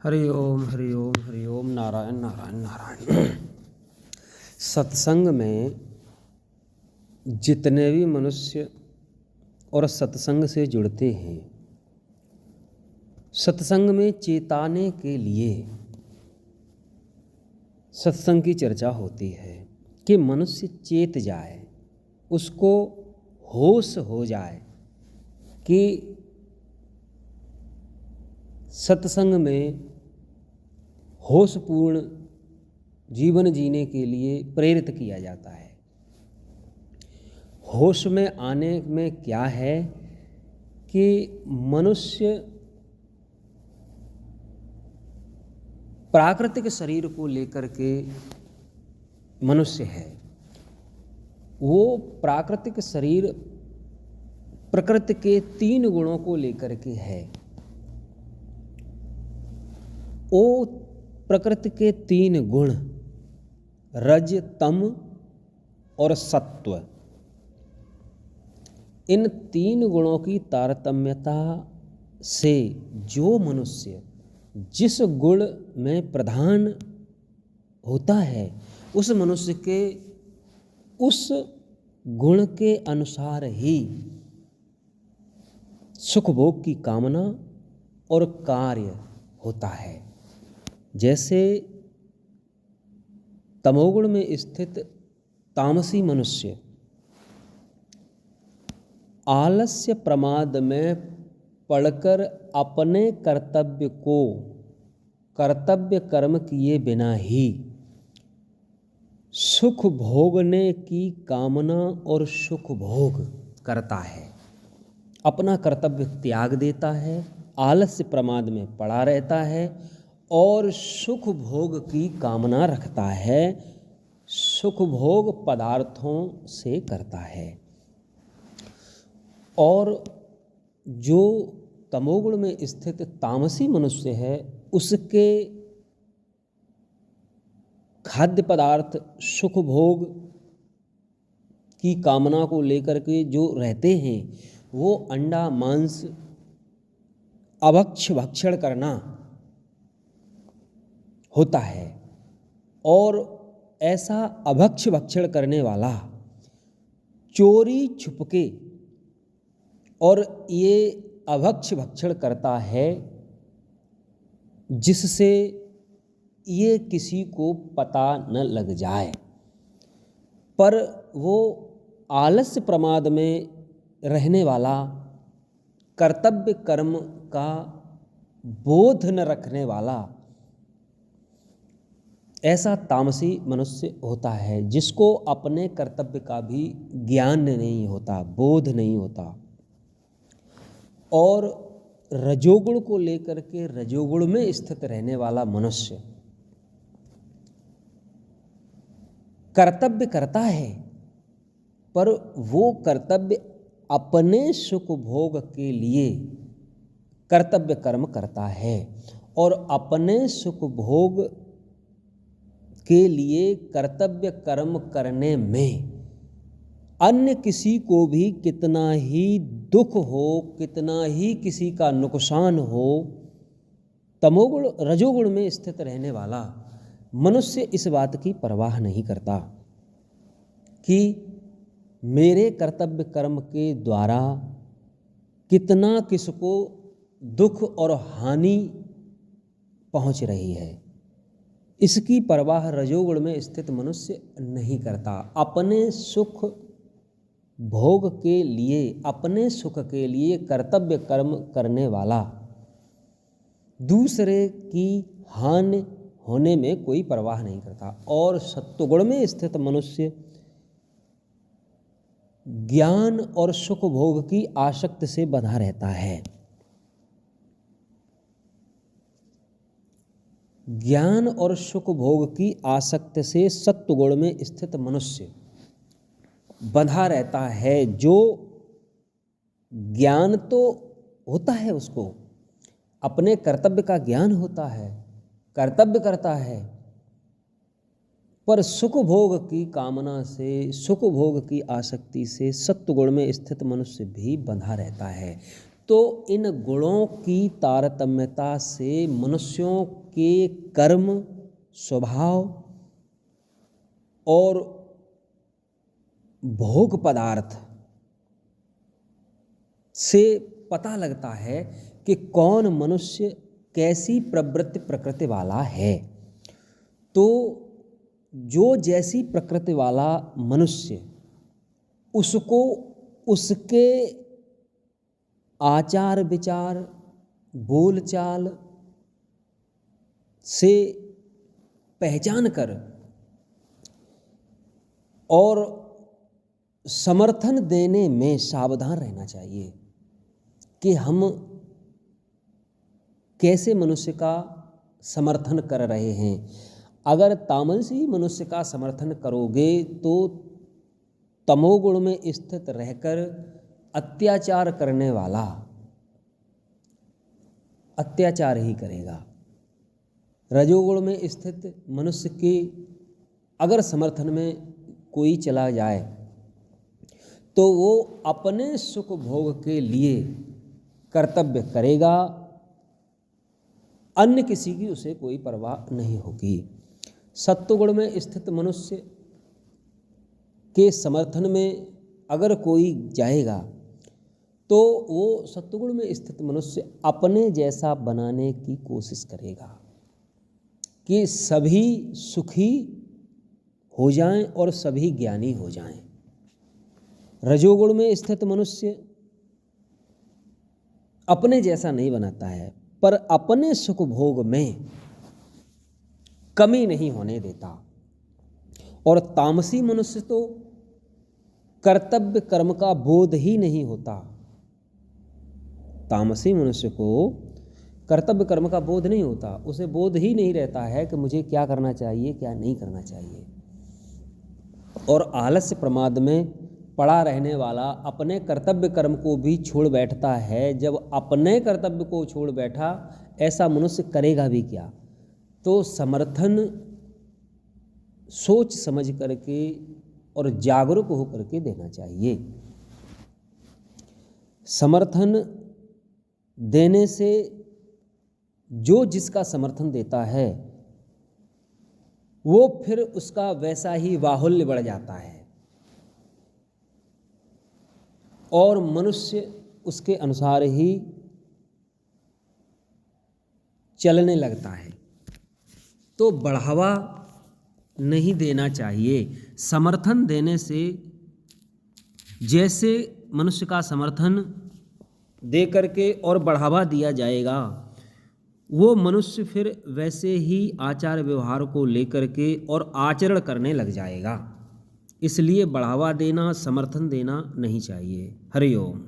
हरि ओम हरि ओम हरि ओम। नारायण नारायण नारायण। सत्संग में जितने भी मनुष्य और सत्संग से जुड़ते हैं, सत्संग में चेताने के लिए सत्संग की चर्चा होती है कि मनुष्य चेत जाए, उसको होश हो जाए कि सत्संग में होशपूर्ण जीवन जीने के लिए प्रेरित किया जाता है। होश में आने में क्या है कि मनुष्य प्राकृतिक शरीर को लेकर के मनुष्य है। वो प्राकृतिक शरीर प्रकृति के 3 गुणों को लेकर के है। वो प्रकृति के 3 गुण रज, तम और सत्व, इन 3 गुणों की तारतम्यता से जो मनुष्य जिस गुण में प्रधान होता है, उस मनुष्य के उस गुण के अनुसार ही सुख भोग की कामना और कार्य होता है। जैसे तमोगुण में स्थित तामसी मनुष्य आलस्य प्रमाद में पड़कर अपने कर्तव्य को कर्तव्य कर्म किए बिना ही सुख भोगने की कामना और सुख भोग करता है, अपना कर्तव्य त्याग देता है, आलस्य प्रमाद में पड़ा रहता है और सुख भोग की कामना रखता है, सुख भोग पदार्थों से करता है। और जो तमोगुण में स्थित तामसी मनुष्य है, उसके खाद्य पदार्थ सुख भोग की कामना को लेकर के जो रहते हैं, वो अंडा मांस अभक्ष भक्षण करना होता है। और ऐसा अभक्ष भक्षण करने वाला चोरी छुपके और ये अभक्ष भक्षण करता है जिससे ये किसी को पता न लग जाए, पर वो आलस्य प्रमाद में रहने वाला, कर्तव्य कर्म का बोध न रखने वाला ऐसा तामसी मनुष्य होता है, जिसको अपने कर्तव्य का भी ज्ञान नहीं होता, बोध नहीं होता। और रजोगुण को लेकर के रजोगुण में स्थित रहने वाला मनुष्य कर्तव्य करता है, पर वो कर्तव्य अपने सुख भोग के लिए कर्तव्य कर्म करता है और अपने सुख भोग के लिए कर्तव्य कर्म करने में अन्य किसी को भी कितना ही दुख हो, कितना ही किसी का नुकसान हो, तमोगुण रजोगुण में स्थित रहने वाला मनुष्य इस बात की परवाह नहीं करता कि मेरे कर्तव्य कर्म के द्वारा कितना किसको दुख और हानि पहुंच रही है। इसकी परवाह रजोगुण में स्थित मनुष्य नहीं करता। अपने सुख भोग के लिए, अपने सुख के लिए कर्तव्य कर्म करने वाला दूसरे की हानि होने में कोई परवाह नहीं करता। और सत्वगुण में स्थित मनुष्य ज्ञान और सुख भोग की आसक्ति से बंधा रहता है। ज्ञान और सुख भोग की आसक्ति से सत्वगुण में स्थित मनुष्य बंधा रहता है। जो ज्ञान तो होता है, उसको अपने कर्तव्य का ज्ञान होता है, कर्तव्य करता है, पर सुख भोग की कामना से, सुख भोग की आसक्ति से सत्वगुण में स्थित मनुष्य भी बंधा रहता है। तो इन गुणों की तारतम्यता से मनुष्यों के कर्म, स्वभाव और भोग पदार्थ से पता लगता है कि कौन मनुष्य कैसी प्रवृत्ति प्रकृति वाला है। तो जो जैसी प्रकृति वाला मनुष्य, उसको उसके आचार विचार, बोलचाल से पहचान कर और समर्थन देने में सावधान रहना चाहिए कि हम कैसे मनुष्य का समर्थन कर रहे हैं। अगर तामसी मनुष्य का समर्थन करोगे तो तमोगुण में स्थित रहकर अत्याचार करने वाला अत्याचार ही करेगा। रजोगुण में स्थित मनुष्य के अगर समर्थन में कोई चला जाए तो वो अपने सुख भोग के लिए कर्तव्य करेगा, अन्य किसी की उसे कोई परवाह नहीं होगी। सत्वगुण में स्थित मनुष्य के समर्थन में अगर कोई जाएगा तो वो सत्वगुण में स्थित मनुष्य अपने जैसा बनाने की कोशिश करेगा कि सभी सुखी हो जाएं और सभी ज्ञानी हो जाएं। रजोगुण में स्थित मनुष्य अपने जैसा नहीं बनाता है, पर अपने सुख भोग में कमी नहीं होने देता। और तामसी मनुष्य तो कर्तव्य कर्म का बोध ही नहीं होता। तामसी मनुष्य को कर्तव्य कर्म का बोध नहीं होता, उसे बोध ही नहीं रहता है कि मुझे क्या करना चाहिए, क्या नहीं करना चाहिए। और आलस्य प्रमाद में पड़ा रहने वाला अपने कर्तव्य कर्म को भी छोड़ बैठता है। जब अपने कर्तव्य को छोड़ बैठा, ऐसा मनुष्य करेगा भी क्या। तो समर्थन सोच समझ करके और जागरूक होकर के देना चाहिए। समर्थन देने से जो जिसका समर्थन देता है वो फिर उसका वैसा ही बाहुल्य बढ़ जाता है और मनुष्य उसके अनुसार ही चलने लगता है। तो बढ़ावा नहीं देना चाहिए। समर्थन देने से जैसे मनुष्य का समर्थन दे करके और बढ़ावा दिया जाएगा, वो मनुष्य फिर वैसे ही आचार व्यवहार को लेकर के और आचरण करने लग जाएगा। इसलिए बढ़ावा देना, समर्थन देना नहीं चाहिए। हरि ओम।